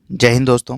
जय हिंद दोस्तों।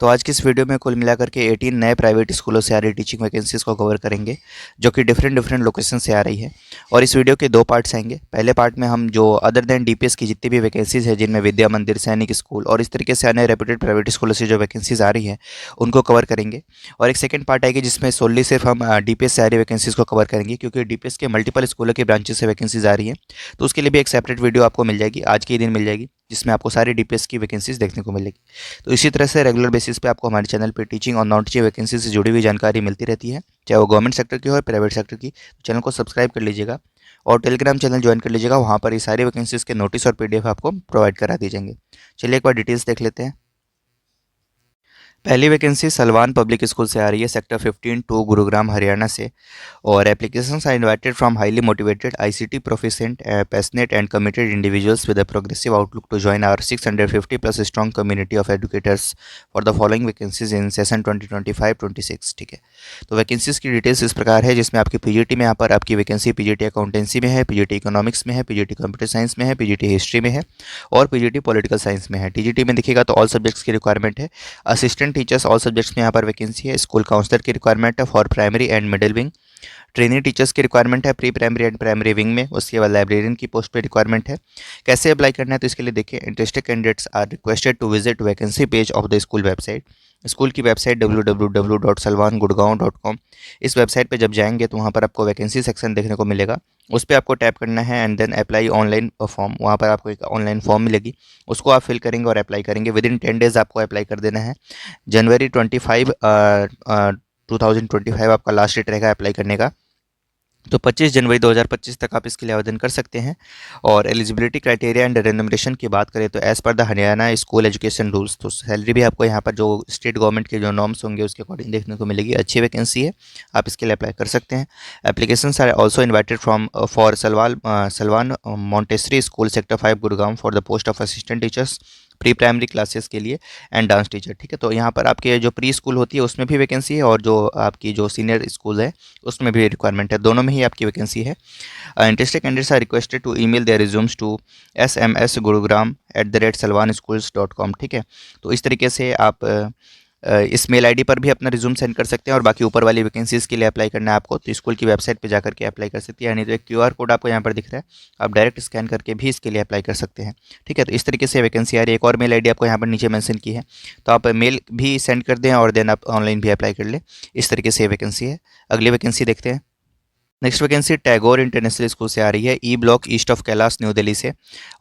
तो आज की इस वीडियो में कुल मिलाकर के 18 नए प्राइवेट स्कूलों से आ रही टीचिंग वैकेंसीज़ को कवर करेंगे, जो कि डिफरेंट डिफरेंट लोकेशन से आ रही है। और इस वीडियो के दो पार्ट्स आएंगे। पहले पार्ट में हम जो अदर देन डीपीएस की जितनी भी वैकेंसीज़ है, जिनमें विद्या मंदिर, सैनिक स्कूल और इस तरीके से अन्य रेप्यूटेड प्राइवेट स्कूलों से जो वैकेंसीज़ आ रही है, उनको कवर करेंगे। और एक सेकंड पार्ट आएगी जिसमें सोनली सिर्फ हम डीपीएस से आ रही वैकेंसीज़ को कवर करेंगे, क्योंकि डीपीएस के मल्टीपल स्कूलों के ब्रांचेस से वैकेंसीज़ आ रही है। तो उसके लिए भी एक सेपरेट वीडियो आपको मिल जाएगी, आज के ही दिन मिल जाएगी, जिसमें आपको सारी डीपीएस की वैकेंसीज़ देखने को मिलेगी। तो इसी तरह से रेगुलर बेसिस पे आपको हमारे चैनल पे टीचिंग और नॉन टीचिंग वैकेंसी से जुड़ी हुई जानकारी मिलती रहती है, चाहे वो गवर्नमेंट सेक्टर की हो या प्राइवेट सेक्टर की। तो चैनल को सब्सक्राइब कर लीजिएगा और टेलीग्राम चैनल ज्वाइन कर लीजिएगा, वहाँ पर ये सारी वैकेंसीज़ के नोटिस और पीडीएफ आपको प्रोवाइड करा दी जाएंगे। चलिए एक बार डिटेल्स देख लेते हैं। पहली वैकेंसी सलवान पब्लिक स्कूल से आ रही है, सेक्टर 15 गुरुग्राम हरियाणा से। और applications are invited from highly motivated ICT proficient passionate and committed individuals with a progressive outlook to join our 650 plus strong community of educators for the following vacancies in session 2025-26। ठीक है, तो vacancies की details इस प्रकार है, जिसमें आपकी PGT में यहाँ पर आपकी वैकेंसी पीजीटी अकाउंटेंसी में है, पीजीटी इकोनॉमिक्स में है, पीजीटी कंप्यूटर साइंस में है, पीजीटी हिस्ट्री में है और पीजीटी पॉलिटिकल साइंस में है। टीजीटी में देखिएगा तो ऑल सब्जेक्ट्स की रिक्वायरमेंट है। असिस्टेंट टीचर्स ऑल सब्जेक्ट्स में यहाँ पर वैकेंसी है। स्कूल काउंसलर की रिक्वायरमेंट है for primary and middle wing. Training teachers की रिक्वायरमेंट है pre primary and primary wing में। उसके बाद लाइब्रेरियन की पोस्ट पे रिक्वायरमेंट है। कैसे अप्लाई करना है, तो इसके लिए देखिए, interested candidates are requested to visit vacancy page of the school website. School की वेबसाइट www.salwangudgaon.com। इस वेबसाइट पे जब जाएंगे तो वहाँ पर आपको वैकेंसी सेक्शन देखने को मिलेगा, उस पर आपको टैप करना है and then apply online form. वहाँ पर आपको एक ऑनलाइन फॉर्म मिलेगी, उसको आप फिल करेंगे और अप्लाई करेंगे। विद इन 10 डेज़ आपको अप्लाई कर देना है। जनवरी 2025 आपका लास्ट डेट रहेगा अप्लाई करने का। तो 25 जनवरी 2025 तक आप इसके लिए आवेदन कर सकते हैं। और एलिजिबिलिटी क्राइटेरिया एंड रेन्यूमरेशन की बात करें तो as per the Haryana school education rules, तो सैलरी भी आपको यहाँ पर जो स्टेट गवर्नमेंट के जो नॉर्म्स होंगे उसके अकॉर्डिंग देखने को मिलेगी। अच्छी वैकेंसी है, आप इसके लिए अप्लाई कर सकते हैं। Applications are also invited from for Salwan Montessori school sector 5 Gurgaon for the post of assistant teachers pre primary classes के लिए एंड डांस टीचर। ठीक है, तो यहाँ पर आपके जो प्री स्कूल होती है उसमें भी वैकेंसी है और जो आपकी जो सीनियर स्कूल है उसमें भी रिक्वायरमेंट है, दोनों में ही आपकी वैकेंसी है। Interested candidates are requested to email their resumes to sms gurugram@salwanschools.com। ठीक है, तो इस तरीके से आप इस मेल आईडी पर भी अपना रिज्यूम सेंड कर सकते हैं। और बाकी ऊपर वाली वैकेंसीज़ के लिए अप्लाई करना है आपको तो स्कूल की वेबसाइट पे जाकर के अप्लाई कर सकती है, यानी तो एक क्यूआर कोड आपको यहाँ पर दिख रहा है, आप डायरेक्ट स्कैन करके भी इसके लिए अप्लाई कर सकते हैं। ठीक है, तो इस तरीके से वैकेंसी आ रही है। एक और मेल आईडी आपको यहाँ पर नीचे मेंशन की है, तो आप मेल भी सेंड कर दें और देन आप ऑनलाइन भी अप्लाई कर लें। इस तरीके से वैकेंसी है। अगली वैकेंसी देखते हैं। Next vacancy Tagore international school से आ रही है, E block east of Kailash new Delhi से।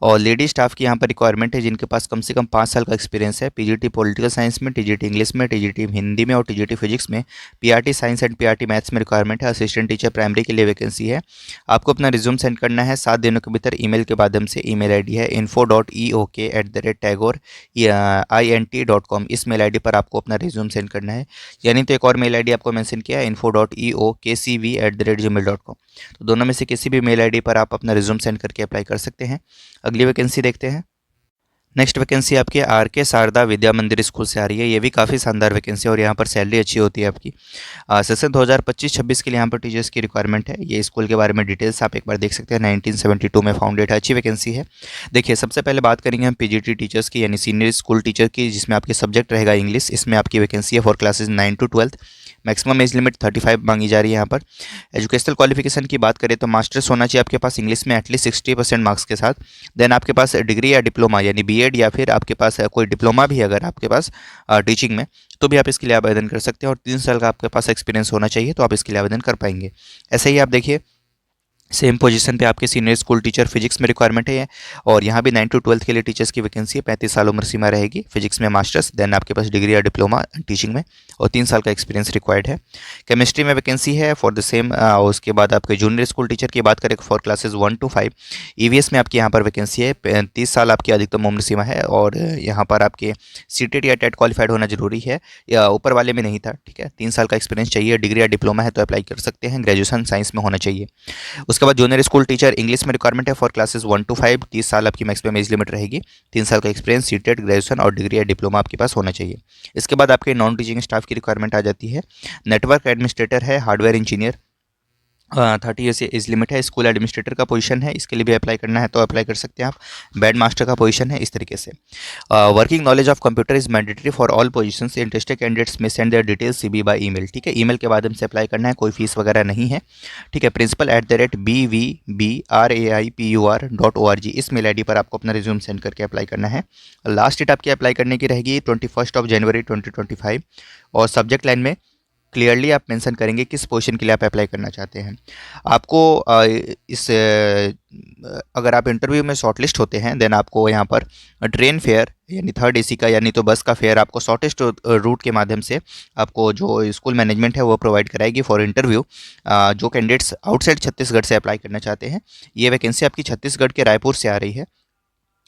और लेडी स्टाफ की यहाँ पर रिक्वायरमेंट है जिनके पास कम से कम 5 साल का एक्सपीरियंस है। पीजीटी पॉलिटिकल साइंस में, टीजीटी इंग्लिश में, टीजीटी हिंदी में और टीजीटी फिजिक्स में। PRT science and PRT maths में रिक्वायरमेंट है। असिस्टेंट टीचर प्राइमरी के लिए वैकेंसी है। आपको अपना रिज्यूम सेंड करना है 7 दिनों के भीतर ईमेल के माध्यम से। ईमेल आईडी है info.eok@tagore.int.com। इस मेल आईडी पर आपको अपना रिज्यूम सेंड करना है। यानी तो एक और मेल आईडी आपको मेंशन किया है info.eokcv@gmail.com। तो दोनों में से किसी भी मेल आईडी पर आप अपना रिज्यूम सेंड करके अप्लाई कर सकते हैं। अगली वैकेंसी देखते हैं। नेक्स्ट वैकेंसी आपकी आर के शारदा विद्या मंदिर स्कूल से आ रही है। ये भी काफ़ी शानदार वैकेंसी है और यहाँ पर सैलरी अच्छी होती है आपकी। सेशन 2025-26 के लिए यहाँ पर टीचर्स की रिक्वायरमेंट है। ये स्कूल के बारे में डिटेल्स आप एक बार देख सकते हैं। 1972 में फाउंडेड है, अच्छी वैकेंसी है। देखिए, सबसे पहले बात करेंगे हम पीजीटी टीचर्स की, यानी सीनियर स्कूल टीचर की, जिसमें आपके सब्जेक्ट रहेगा इंग्लिश। इसमें आपकी वैकेंसी है for classes 9 to 12। Maximum age limit 35 मांगी जा रही है यहाँ पर। एजुकेशनल क्वालिफिकेशन की बात करें तो मास्टर्स होना चाहिए आपके पास इंग्लिश में एटलीस्ट 60% मार्क्स के साथ। देन आपके पास डिग्री या डिप्लोमा यानी बीएड या फिर आपके पास कोई डिप्लोमा भी है अगर आपके पास टीचिंग में, तो भी आप इसके लिए आवेदन कर सकते हैं। और 3 साल का आपके पास एक्सपीरियंस होना चाहिए तो आप इसके लिए आवेदन कर पाएंगे। ऐसे ही आप देखिए, सेम पोजीशन पे आपके सीनियर स्कूल टीचर फिजिक्स में रिक्वायरमेंट है। और यहाँ भी 9 to 12 के लिए टीचर्स की वैकेंसी है। 35 साल उम्र सीमा रहेगी। फिजिक्स में मास्टर्स, देन आपके पास डिग्री या डिप्लोमा टीचिंग में और 3 साल का एक्सपीरियंस रिक्वायर्ड है। केमिस्ट्री में वैकेंसी है फॉर द सेम। उसके बाद आपके जूनियर स्कूल टीचर की बात करें फॉर क्लासेज 1 to 5। ईवीएस में आपकी यहाँ पर वैकेंसी है। 30 साल आपकी अधिकतम उम्र सीमा है और यहाँ पर आपके सीटेट या टेट क्वालिफाइड होना जरूरी है, या ऊपर वाले में नहीं था। ठीक है, 3 साल का एक्सपीरियंस चाहिए। डिग्री या डिप्लोमा है तो अप्लाई कर सकते हैं। ग्रेजुएशन साइंस में होना चाहिए। उसके बाद जूनियर स्कूल टीचर इंग्लिश में रिक्वायरमेंट है फॉर क्लासेस 1 to 5। 30 साल आपकी मैक्सिमम एज लिमिट रहेगी। 3 साल का एक्सपीरियंस, सीटेट, ग्रेजुएशन और डिग्री या डिप्लोमा आपके पास होना चाहिए। इसके बाद आपके नॉन टीचिंग स्टाफ की रिक्वायरमेंट आ जाती है। नेटवर्क एडमिनिस्ट्रेटर है, hardware engineer. 30 years age limit है। स्कूल एडमिनिस्ट्रेटर का पोजीशन है, इसके लिए भी अप्लाई करना है तो अप्लाई कर सकते हैं आप। बेड मास्टर का पोजीशन है इस तरीके से। Working knowledge of computer is mandatory for all positions. Interested candidates may send their details CV by email. ठीक है, ईमेल के माध्यम से अप्लाई करना है, कोई फीस वगैरह नहीं है। ठीक है, principal@bvbraipur.org इस मेल आईडी पर आपको अपना रिज्यूम सेंड करके अप्लाई करना है। लास्ट डेट आपकी अप्लाई करने की रहेगी 21 जनवरी 2025। और सब्जेक्ट लाइन में क्लियरली आप मेंशन करेंगे किस पोजीशन के लिए आप अप्लाई करना चाहते हैं। आपको अगर आप इंटरव्यू में शॉर्टलिस्ट होते हैं देन आपको यहाँ पर ट्रेन फेयर यानी थर्ड एसी का यानी तो बस का फेयर आपको शॉर्टेस्ट रूट के माध्यम से आपको जो स्कूल मैनेजमेंट है वो प्रोवाइड कराएगी फॉर इंटरव्यू। जो कैंडिडेट्स आउटसाइड छत्तीसगढ़ से अप्लाई करना चाहते हैं, ये वैकेंसी आपकी छत्तीसगढ़ के रायपुर से आ रही है।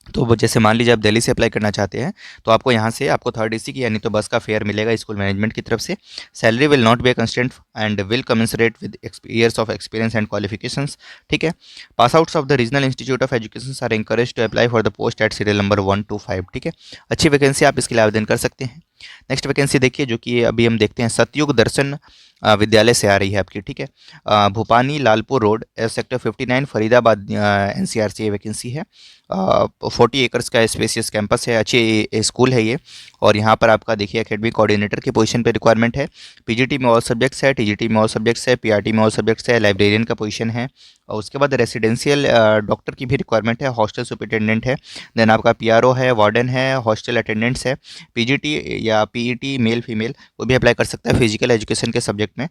तो वो जैसे मान लीजिए आप दिल्ली से अप्लाई करना चाहते हैं तो आपको यहाँ से आपको थर्ड एसी की यानी तो बस का फेयर मिलेगा स्कूल मैनेजमेंट की तरफ से। Salary will not be a constant and will commensurate with years of experience and qualifications. ठीक है, pass outs of the regional institute of education are encourage to apply for the post at serial number 1 to 5। ठीक है, अच्छी vacancy, आप इसके लिए आवेदन कर सकते हैं। नेक्स्ट वैकेंसी देखिए जो कि अभी हम देखते हैं, सतयुग दर्शन विद्यालय से आ रही है आपकी। ठीक है, Bhupani Lalpur road sector 59 Faridabad NCR से ये वैकेंसी है। 40 एकर्स का स्पेसियस कैंपस है, अच्छी स्कूल है ये। और यहाँ पर आपका देखिए एकेडमिक कोऑर्डिनेटर की पोजीशन पे रिक्वायरमेंट है। पीजीटी में ऑल सब्जेक्ट्स है, टीजीटी में ऑल सब्जेक्ट्स है, पीआरटी में ऑल सब्जेक्ट्स है, लाइब्रेरियन का पोजीशन है। और उसके बाद रेसिडेंशियल डॉक्टर की भी रिक्वायरमेंट है, हॉस्टल सुपरिटेंडेंट है, देन आपका पीआरओ है, वार्डन है, हॉस्टल अटेंडेंट्स है। पीजीटी या पीईटी मेल फीमेल वो भी अप्लाई कर सकता है फिजिकल एजुकेशन के सब्जेक्ट में।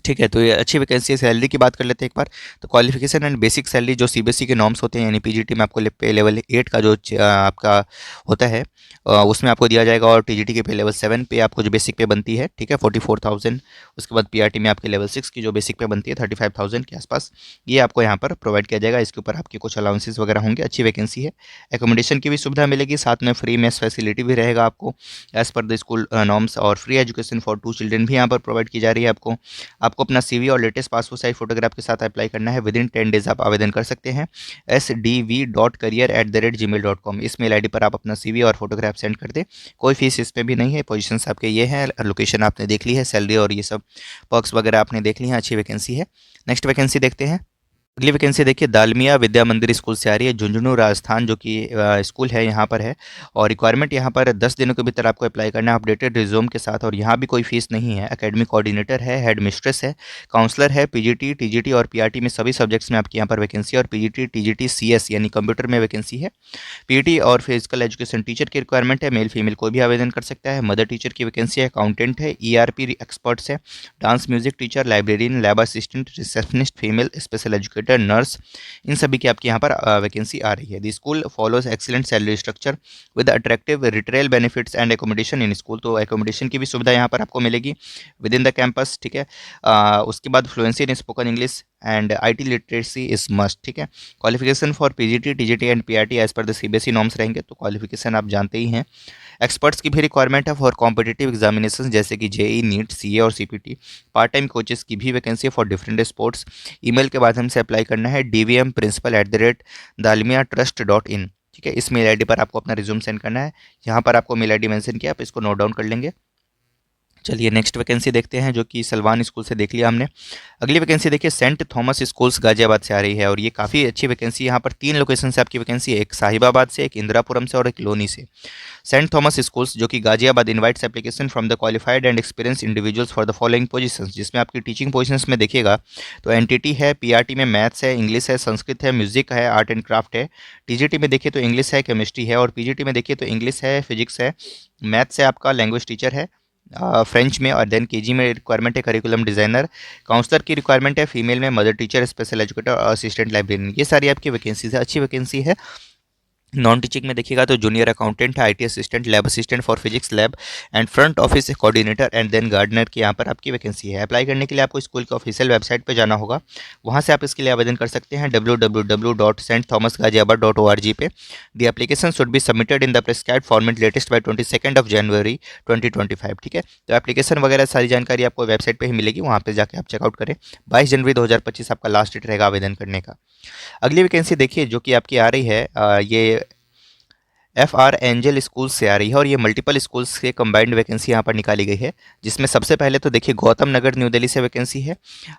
ठीक है, तो ये अच्छी वैकेंसी है। सैलरी की बात कर लेते हैं एक बार। तो क्वालिफिकेशन एंड बेसिक सैलरी जो सीबीएसई के नॉर्म्स होते हैं यानी पीजीटी में आपको पे लेवल 8 का जो आपका होता है उसमें आपको दिया जाएगा। और टीजीटी के पे लेवल 7 पे आपको जो बेसिक पे बनती है, ठीक है, 44,000। उसके बाद पीआरटी में आपके लेवल 6 की जो बेसिक पे बनती है 35,000 के आसपास, ये आपको यहाँ पर प्रोवाइड किया जाएगा। इसके ऊपर आपके कुछ अलाउंसेस वगैरह होंगे। अच्छी वैकेंसी है, एकोमोडेशन की भी सुविधा मिलेगी, साथ में फ्री मेस फैसिलिटी भी रहेगा आपको as per the school norms. और फ्री एजुकेशन फॉर 2 चिल्ड्रन भी यहाँ पर प्रोवाइड की जा रही है आपको। आपको अपना सीवी और लेटेस्ट पासपोर्ट साइज फोटोग्राफ के साथ अप्लाई करना है। विदिन 10 डेज आप आवेदन कर सकते हैं। sdv.career@gmail.com इस मेल आईडी पर आप अपना सीवी और फोटोग्राफ सेंड कर दें। कोई फीस इसमें भी नहीं है। पोजीशंस आपके ये हैं, लोकेशन आपने देख ली है, सैलरी और ये सब पर्क्स वगैरह आपने देख ली हैं। अच्छी वैकेंसी है। नेक्स्ट वैकेंसी देखते हैं। अगली वैकेंसी देखिए दालमिया विद्या मंदिर स्कूल से आ रही है, झुंझुनू राजस्थान, जो कि स्कूल है यहाँ पर है। और रिक्वायरमेंट यहाँ पर 10 दिनों के भीतर आपको अप्लाई करना है अपडेटेड रिज्यूम के साथ। और यहाँ भी कोई फीस नहीं है। एकेडमिक कोऑर्डिनेटर है, हेड मिस्ट्रेस है, काउंसलर है, पीजीटी टीजीटी और पीआरटी में सभी सब्जेक्ट्स में आपकी यहाँ पर वैकेंसी है। और पीजीटी टीजीटी सीएस यानी कंप्यूटर में वैकेंसी है। पीटी और फिजिकल एजुकेशन टीचर की रिक्वायरमेंट है, मेल फीमेल कोई भी आवेदन कर सकता है। मदर टीचर की वैकेंसी है, अकाउंटेंट है, ईआरपी एक्सपर्ट्स है, dance music teacher, librarian, lab assistant, receptionist female, special educator, nurse, इन सभी की आपकी यहाँ पर वैकेंसी आ रही है। The school follows excellent salary structure with attractive retail benefits and accommodation in school. तो एकोमोडेशन की भी सुविधा यहाँ पर आपको मिलेगी विद इन द कैंपस। ठीक है, उसके बाद fluency in spoken English and IT literacy is must. ठीक है, qualification for PGT TGT and PRT as per the CBSE norms रहेंगे, तो क्वालिफिकेशन आप जानते ही हैं। एक्सपर्ट्स की भी रिक्वायरमेंट है फॉर कॉम्पिटिटिव एग्जामिनेशन जैसे कि जेई नीट सीए और सीपीटी। पार्ट टाइम कोचेस की भी vacancy for different sports. Email के माध्यम से अप्लाई करना है dvmprincipal@dalmiatrust.in। ठीक है, इस मेल आईडी पर आपको अपना रिज्यूम सेंड करना है। यहाँ पर आपको मेल आईडी मेंशन किया, आप इसको नोट डाउन कर लेंगे। चलिए नेक्स्ट वैकेंसी देखते हैं जो कि सलवान स्कूल से देख लिया हमने। अगली वैकेंसी देखिए सेंट थॉमस स्कूल्स गाजियाबाद से आ रही है। और ये काफ़ी अच्छी वैकेंसी, यहाँ पर 3 लोकेशन से आपकी वैकेंसी है, एक साहिबाबाद से, एक इंदिरापुरम से और एक लोनी से। सेंट थॉमस स्कूल्स जो कि Ghaziabad invites application from the qualified and experience individuals for the following positions, जिसमें आपकी टीचिंग पोजीशंस में देखिएगा तो एनटीटी है, पीआरटी में मैथ्स है, इंग्लिश है, संस्कृत है, म्यूजिक है, आर्ट एंड क्राफ्ट है। टीजीटी में देखिए तो इंग्लिश है, केमिस्ट्री है। और पीजीटी में देखिए तो इंग्लिश है, फिजिक्स है, मैथ्स है, आपका लैंग्वेज टीचर है फ्रेंच में। और देन केजी में रिक्वायरमेंट है करिकुलम डिज़ाइनर। काउंसलर की रिक्वायरमेंट है फीमेल में, मदर टीचर, स्पेशल एजुकेटर और असिस्टेंट लाइब्रेरियन। ये सारी आपकी वैकेंसीज है, अच्छी वैकेंसी है। नॉन टीचिंग में देखिएगा तो जूनियर अकाउंटेंट है, IT assistant, lab assistant for physics lab and front office coordinator and then gardener की यहाँ पर आपकी वैकेंसी है। अप्लाई करने के लिए आपको स्कूल के ऑफिशियल वेबसाइट पर जाना होगा, वहाँ से आप इसके लिए आवेदन कर सकते हैं www.stthomasgaziabad.org पे। The application should be submitted in the prescribed format latest by 22 जनवरी 2025। ठीक है, तो एप्लीकेशन वगैरह सारी जानकारी आपको वेबसाइट पर ही मिलेगी, वहाँ पर जाकर आप चेकआउट करें। 22 जनवरी 2025 आपका लास्ट डेट रहेगा आवेदन करने का। अगली वैकेंसी देखिए जो कि आपकी आ रही है, ये FR एंजल स्कूल से आ रही है और ये मल्टीपल स्कूल्स के कंबाइंड वैकेंसी यहाँ पर निकाली गई है, जिसमें सबसे पहले तो देखिए गौतम नगर न्यू दिल्ली से वैकेंसी है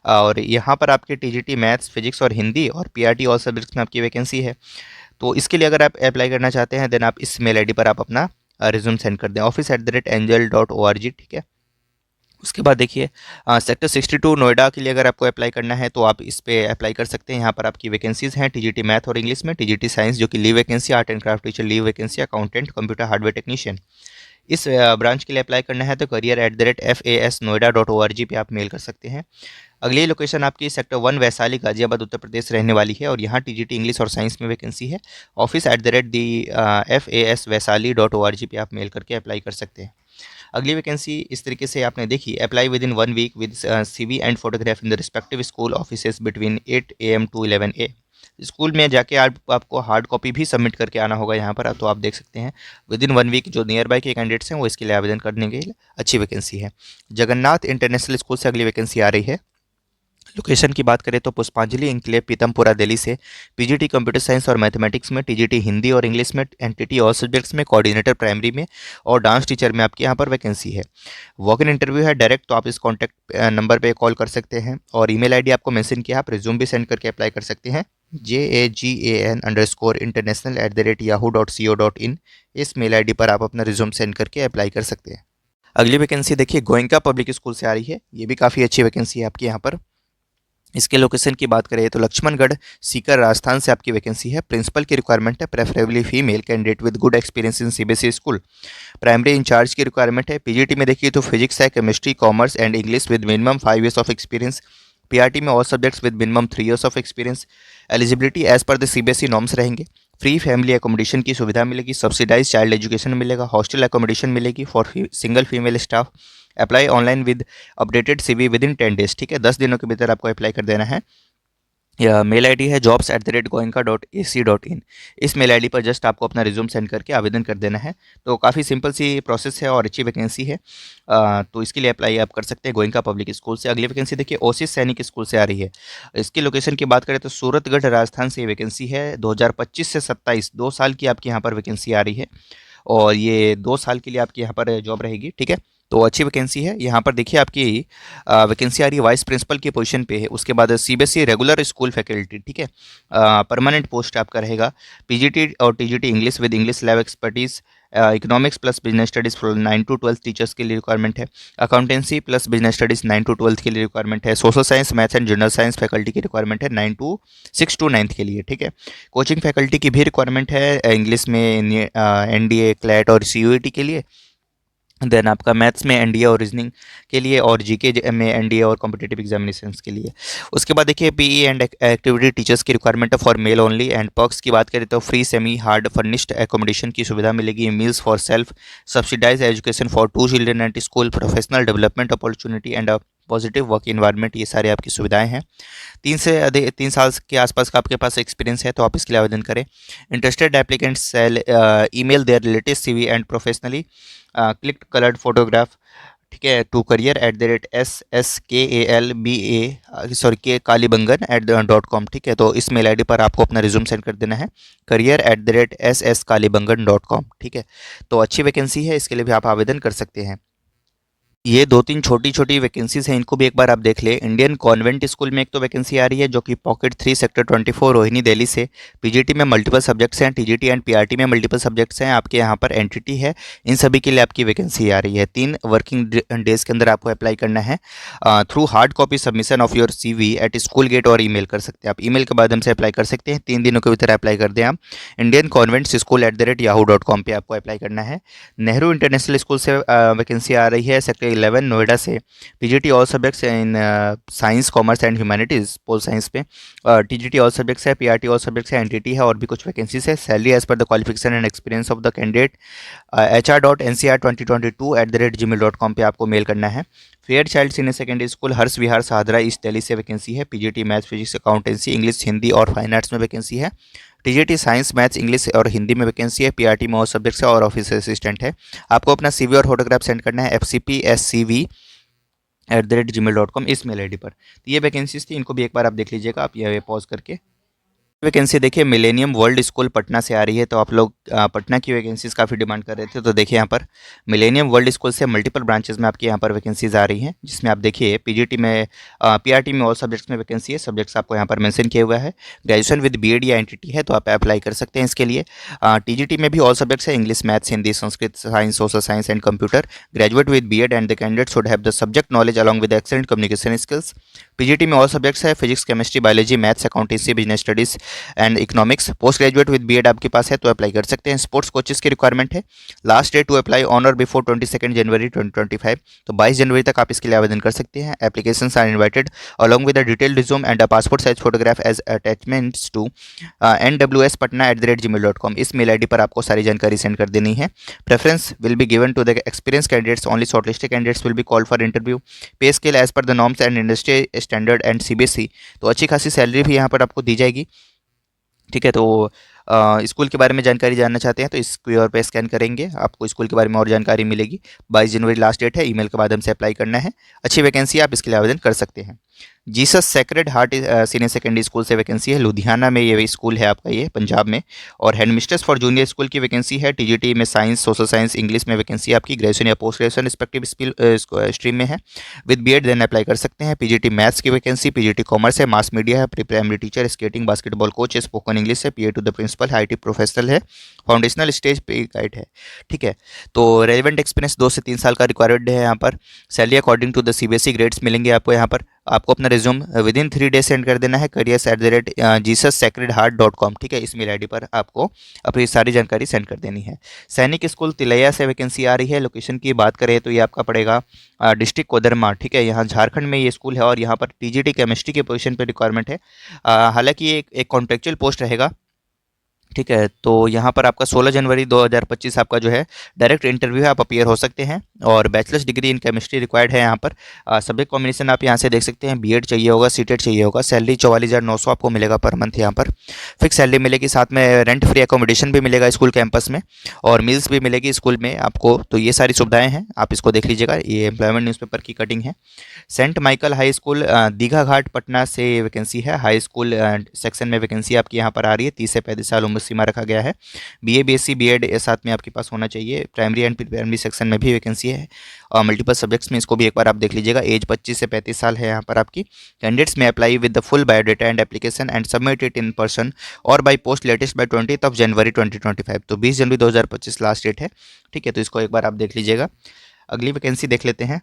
और यहाँ पर आपके TGT मैथ्स फिजिक्स और हिंदी और PRT ऑल सब्जेक्ट्स में आपकी वैकेंसी है। तो इसके लिए अगर आप अप्लाई करना चाहते हैं देन आप इस मेल आईडी पर आप अपना रिज्यूम सेंड कर दें, office@angel.org, ठीक है। उसके बाद देखिए सेक्टर 62 नोएडा के लिए अगर आपको अप्लाई करना है तो आप इस पे अप्लाई कर सकते हैं। यहाँ पर आपकी वैकेंसीज़ हैं TGT मैथ और इंग्लिश में, TGT साइंस जो कि leave vacancy, art and craft teacher leave vacancy, accountant, computer hardware technician. इस ब्रांच के लिए अप्लाई करना है तो career@fasnoida.org पे आप मेल कर सकते हैं। अगली लोकेशन आपकी सेक्टर 1 वैशाली गाजियाबाद उत्तर प्रदेश रहने वाली है और यहाँ TGT इंग्लिश और साइंस में वैकेंसी है। office@the fasali.org पे आप मेल करके अप्लाई कर सकते हैं। अगली वैकेंसी इस तरीके से आपने देखी, apply with in 1 week with CV and photograph in the respective school offices between 8 AM to 11 A। School में जाके आपको हार्ड कॉपी भी सबमिट करके आना होगा यहाँ पर, तो आप देख सकते हैं विद इन 1 वीक जो नियर बाय के कैंडिडेट्स हैं वो इसके लिए आवेदन करने के लिए अच्छी वैकेंसी है। जगन्नाथ इंटरनेशनल स्कूल से अगली वैकेंसी आ रही है। लोकेशन की बात करें तो पुष्पांजलि इंक्लेव पीतमपुरा दिल्ली से PGT कंप्यूटर साइंस और मैथमेटिक्स में, TGT हिंदी और इंग्लिश में, NTT ऑल सब्जेक्ट्स में, कोऑर्डिनेटर प्राइमरी में और डांस टीचर में आपके यहाँ पर वैकेंसी है। वॉक इन इंटरव्यू है डायरेक्ट, तो आप इस कॉन्टैक्ट नंबर पे कॉल कर सकते हैं और ईमेल आईडी आपको मेंशन किया, आप रिज्यूम भी सेंड करके अप्लाई कर सकते हैं JAGAN_international@yahoo.co.in। इस मेल आईडी पर आप अपना रिज्यूम सेंड करके अप्लाई कर सकते हैं। अगली वैकेंसी देखिए गोयनका पब्लिक स्कूल से आ रही है, ये भी काफ़ी अच्छी वैकेंसी है आपकी यहाँ पर। इसके लोकेशन की बात करें तो लक्ष्मणगढ़ सीकर राजस्थान से आपकी वैकेंसी है। प्रिंसिपल की रिक्वायरमेंट है, preferably female candidate with good experience in CBSE school. Primary incharge की रिक्वायरमेंट है। PGT में देखिए तो फिजिक्स है, chemistry, commerce and English with minimum 5 years of experience. PRT में all subjects with minimum 3 years of experience. Eligibility as per the CBSE norms रहेंगे। Free family accommodation की सुविधा मिलेगी, सब्सिडाइज चाइल्ड एजुकेशन मिलेगा, हॉस्टल एकोमोडेशन मिलेगी for single female staff. Apply online with updated CV with in 10 days, ठीक है, 10 दिनों के भीतर आपको अप्लाई कर देना है। या मेल आईडी है jobs@goenka.ac.in। इस मेल आईडी पर जस्ट आपको अपना रिज्यूम सेंड करके आवेदन कर देना है। तो काफ़ी सिंपल सी प्रोसेस है और अच्छी वैकेंसी है, तो इसके लिए अप्लाई आप कर सकते हैं गोयनका पब्लिक स्कूल से। अगली वैकेंसी देखिए ओसिस सैनिक स्कूल से आ रही है। इसकी लोकेशन की बात करें तो सूरतगढ़ राजस्थान से वैकेंसी है। 2025 से 27 2 साल की आपकी यहाँ पर वैकेंसी आ रही है और ये 2 साल के लिए आपकी यहाँ पर जॉब रहेगी, ठीक है। तो अच्छी वैकेंसी है। यहाँ पर देखिए आपकी वैकेंसी आ रही है वाइस प्रिंसिपल की पोजीशन पे है। उसके बाद CBSE रेगुलर स्कूल फैकल्टी, ठीक है, परमानेंट पोस्ट आपका रहेगा। PGT और TGT English with English lab expertise, economics plus business studies for 9 to 12 teachers के लिए रिक्वायरमेंट है। Accountancy plus business studies 9 to 12 के लिए रिक्वायरमेंट है। Social science, maths and general science faculty की रिक्वायरमेंट है 6 to 9 के लिए, ठीक है। कोचिंग फैकल्टी की भी रिक्वायरमेंट है इंग्लिश में NDA, CLAT और CUET के लिए। देन आपका मैथ्स में NDA और रीजनिंग के लिए और GK में NDA और कॉम्पिटिटिव एग्जामिनेशंस के लिए। उसके बाद देखिए PE एंड एक्टिविटी टीचर्स की रिक्वायरमेंट है for male only. And perks की बात करें तो free semi hard furnished accommodation की सुविधा मिलेगी, meals for self, subsidize education for 2 children at school, professional development opportunity and positive work environment, ये सारे आपकी सुविधाएं हैं। 3 साल के आसपास का आपके पास एक्सपीरियंस है तो आप इसके लिए आवेदन करें। Interested applicants shall email their latest CV and professionally clicked coloured photograph, ठीक है, टू career@SSKALBA.com, ठीक है। तो इस मेल आईडी पर आपको अपना रिज्यूम सेंड कर देना है career@SSKalibangan.com, ठीक है। तो अच्छी वैकेंसी है, इसके लिए भी आप आवेदन कर सकते हैं। ये 2-3 छोटी-छोटी वैकेंसीज हैं, इनको भी एक बार आप देख लें। इंडियन कॉन्वेंट स्कूल में एक तो वैकेंसी आ रही है जो कि पॉकेट 3 सेक्टर 24 रोहिणी दिल्ली से। PGT में मल्टीपल सब्जेक्ट्स हैं, TGT एंड PRT में मल्टीपल सब्जेक्ट्स हैं। आपके यहाँ पर एंटिटी है, इन सभी के लिए आपकी वैकेंसी आ रही है। 3 वर्किंग डेज के अंदर आपको अप्लाई करना है। Through hard copy submission of your CV at school gate और ईमेल कर सकते हैं आप, ईमेल के माध्यम से अप्लाई कर सकते हैं। 3 दिनों के भीतर अप्लाई कर दें आप। इंडियन कॉन्वेंट स्कूल @yahoo.com पे आपको अप्लाई करना है। नेहरू इंटरनेशनल स्कूल से वैकेंसी आ रही है सेक्टर 11 नोएडा से। PGT all subjects in science, commerce and humanities pol science पे। TGT ऑल सब्जेक्ट्स है, PRT ऑल सब्जेक्ट्स है, NTT है और भी कुछ वैकेंसीज है। Salary as per the qualification and experience of the candidate hr.ncr2022@gmail.com पे आपको मेल करना है। Fair child senior secondary school Harsh Vihar Sadra east Delhi से वैकेंसी है। PGT maths, physics, accountancy, English, Hindi और फाइन आर्ट्स में वैकेंसी है। TGT साइंस, मैथ्स, इंग्लिश और हिंदी में वैकेंसी है। PRT में और सब्जेक्ट्स है और ऑफिस असिस्टेंट है। आपको अपना CV और फोटोग्राफ सेंड करना है fcpscv@gmail.com इस मेल आईडी पर। तो ये वैकेंसीज थी, इनको भी एक बार आप देख लीजिएगा, आप ये पॉज करके। वैकेंसी देखिए मिलेनियम वर्ल्ड स्कूल पटना से आ रही है। तो आप लोग पटना की वैकेंसीज़ काफ़ी डिमांड कर रहे थे, तो देखिए यहाँ पर मिलेनियम वर्ल्ड स्कूल से मल्टीपल ब्रांचेस में आपके यहाँ पर वैकेंसीज आ रही हैं, जिसमें आप देखिए पीजीटी में, पीआरटी में ऑल सब्जेक्ट्स में वैकेंसी है। सब्जेक्ट्स आपको यहाँ पर मेंशन किया हुआ है। ग्रेजुएशन विद बीएड या एनटीटी है तो आप अप्लाई कर सकते हैं इसके लिए। टीजीटी में भी ऑल सब्जेक्ट्स है, English, maths, Hindi, Sanskrit, science, social science and computer. Graduate with BEd and the candidate should have the subject knowledge along with excellent communication skills. PGT में ऑल सब्जेक्ट्स है, physics, chemistry, biology, maths, accountancy, business studies and economics. Post graduate with BEd आपके पास है तो apply कर सकते हैं। Sports coaches की रिक्वायरमेंट है। Last date to apply on और बिफोर 22 जनवरी 2025। तो 22 जनवरी तक आप इसके लिए आवेदन कर सकते हैं। Applications are invited along with a detailed resume and a passport size photograph as attachments to nwspatna@gmail.com। इस मेल आईडी पर आपको सारी जानकारी सेंड कर देनी है। Preference will be given to the experience candidates only. Shortlisted candidates will be called for interview. Pay scale as per the norms and industry standard and CBSE. तो अच्छी खासी सैलरी भी यहाँ पर आपको दी जाएगी। ठीक है, तो स्कूल के बारे में जानकारी जानना चाहते हैं तो इस क्यूआर पे स्कैन करेंगे, आपको स्कूल के बारे में और जानकारी मिलेगी। 22 जनवरी लास्ट डेट है, ईमेल के माध्यम से अप्लाई करना है। अच्छी वैकेंसी, आप इसके लिए आवेदन कर सकते हैं। Jesus sacred heart senior secondary school से वैकेंसी है, लुधियाना में ये स्कूल है आपका, ये पंजाब में। और हेडमिस्ट्रेस फॉर जूनियर स्कूल की वैकेंसी है। टीजीटी में साइंस, सोशल साइंस, इंग्लिश में वैकेंसी आपकी ग्रेजुएशन या पोस्ट ग्रेजुएशन रिस्पेक्टिव स्ट्रीम में है। विद बीएड देन अप्लाई कर सकते हैं। पीजीटी मैथ्स की वैकेंसी, पीजीटी कॉमर्स है, मास मीडिया है, pre primary teacher, skating, basketball coach है, स्पोकन इंग्लिश है, PA to the principal, IT professional है, फाउंडेशनल स्टेज पे गाइड है। ठीक है, तो रेलिवेंट एक्सपीरियंस 2 से 3 साल का रिक्वायर्ड है यहाँ पर। Salary according to the CBSE grades मिलेंगे आपको यहाँ पर। आपको अपना resume within 3 days send कर देना है careers@jesussacredheart.com। ठीक है, इस मेल आईडी पर आपको अपनी सारी जानकारी सेंड कर देनी है। सैनिक स्कूल तिलैया से वैकेंसी आ रही है। लोकेशन की बात करें तो ये आपका पड़ेगा डिस्ट्रिक्ट कोदरमा। ठीक है, यहाँ झारखंड में ये स्कूल है और यहाँ पर टीजीटी केमिस्ट्री के पोजीशन पर रिक्वायरमेंट है। हालांकि ये एक कॉन्ट्रेक्चुअल पोस्ट रहेगा। ठीक है, तो यहाँ पर आपका 16 जनवरी 2025 आपका जो है डायरेक्ट इंटरव्यू है, आप अपीयर हो सकते हैं। और bachelors degree in chemistry required है यहाँ पर। सब्जेक्ट कॉम्बिनेशन आप यहाँ से देख सकते हैं, बीएड चाहिए होगा, सीटेड चाहिए होगा। सैलरी 44,900 आपको मिलेगा पर मंथ यहाँ पर। फिक्स सैलरी मिलेगी, साथ में रेंट फ्री एकोमोडेशन भी मिलेगा स्कूल कैंपस में, और मील्स भी मिलेगी स्कूल में आपको। तो ये सारी सुविधाएँ हैं, आप इसको देख लीजिएगा। ये एम्प्लॉयमेंट न्यूज़पेपर की कटिंग है। Saint Michael high school Digha Ghat Patna से वैकेंसी है। हाई स्कूल सेक्शन में वैकेंसी आपकी यहाँ पर आ रही है। 30 से 35 साल उम्र सीमा रखा गया है। बीए, बीएससी, बीएड साथ में आपके पास होना चाहिए। प्राइमरी एंड प्राइमरी सेक्शन में भी वैकेंसी है और मल्टीपल सब्जेक्ट्स में, इसको भी एक बार आप देख लीजिएगा। एज 25 से 35 साल है यहाँ पर आपकी। कैंडिडेट्स में apply with the full biodata and application and submit it in person और बाई पोस्ट लेटेस्ट बाई 20 जनवरी 2025। तो 20 जनवरी 2025 लास्ट डेट है। ठीक है, तो इसको एक बार आप देख लीजिएगा। अगली वैकेंसी देख लेते हैं।